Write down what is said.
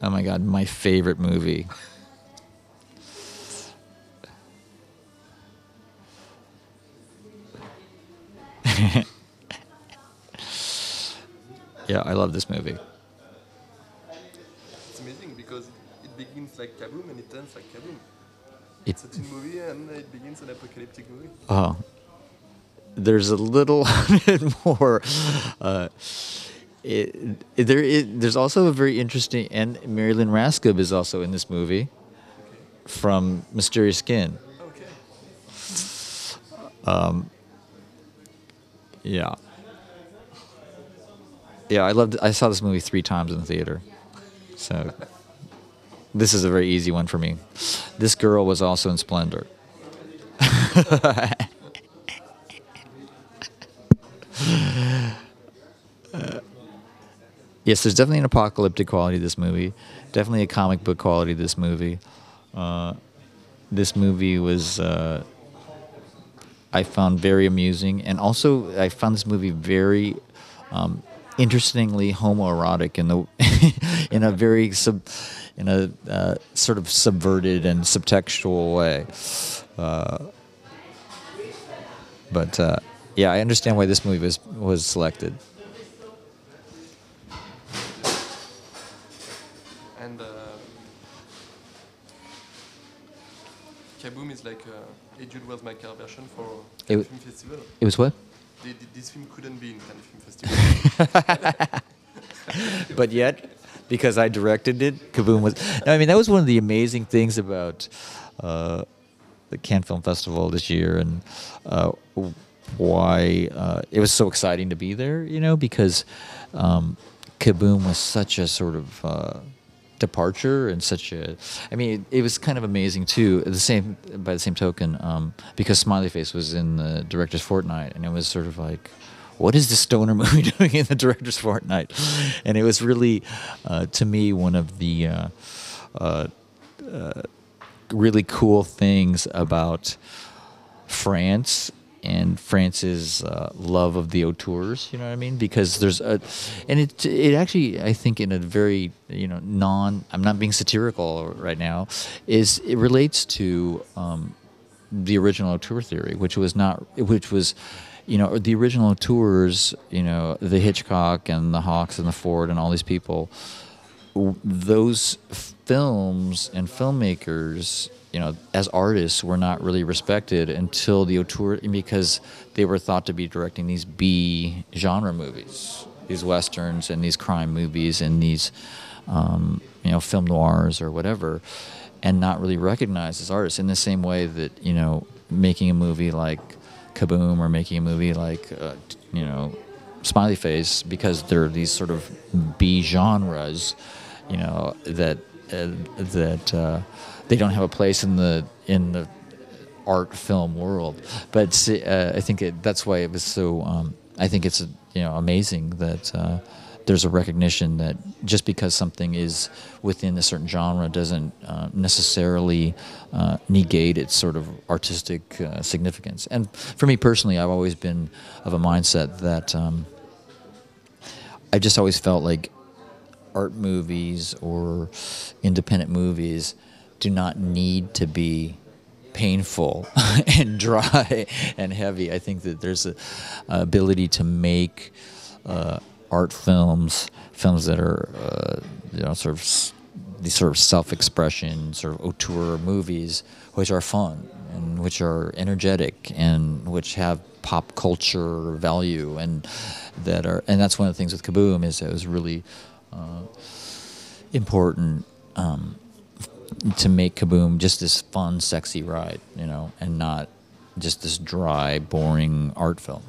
Oh my God, my favorite movie. Yeah, I love this movie. It's amazing because it begins like Kaboom and it ends like Kaboom. It, It's a teen movie and it begins an apocalyptic movie. oh, there's a little bit more. Uh, there's also a very interesting, and Marilyn Raskob is also in this movie Okay. from Mysterious Skin. Okay. Yeah, yeah, I loved. I saw this movie 3 times in the theater, so this is a very easy one for me. This girl was also in Splendor. Yes, there's definitely an apocalyptic quality to this movie. Definitely a comic book quality to this movie. This movie was I found very amusing, and also I found this movie very interestingly homoerotic in the in a very sort of subverted and subtextual way. But yeah, I understand why this movie was selected. And Kaboom is like a Jude Wells Macar version for It, Cannes Film Festival. it was what? This film couldn't be in Cannes Film Festival. But yet, because I directed it, Kaboom was. I mean, that was one of the amazing things about the Cannes Film Festival this year, and why it was so exciting to be there. You know, because Kaboom was such a sort of departure and such a. I mean, it was kind of amazing too. By the same token, because Smiley Face was in the director's fortnight, and it was sort of like, what is this stoner movie doing in the director's fortnight? And it was really, to me, one of the really cool things about France and France's love of the auteurs. You know what I mean? Because there's and it actually, I think, in a very I'm not being satirical right now, it relates to the original auteur theory, which was the original auteurs, the Hitchcock and the Hawks and the Ford and all these people, those films and filmmakers, as artists, were not really respected until the auteur, because they were thought to be directing these B genre movies, these westerns and these crime movies and these, film noirs or whatever, and not really recognized as artists. In the same way that making a movie like Kaboom or making a movie like Smiley Face, because they're these sort of B genres, that they don't have a place in the art film world. But I think that's why it was so. I think it's amazing that there's a recognition that just because something is within a certain genre doesn't necessarily negate its sort of artistic significance. And for me personally, I've always been of a mindset that I've just always felt like art movies or independent movies do not need to be painful and dry and heavy. I think that there's a ability to make art films that are sort of these sort of self-expression, sort of auteur movies, which are fun and which are energetic and which have pop culture value, and that's one of the things with Kaboom, is it was really important to make Kaboom just this fun, sexy ride, and not just this dry, boring art film.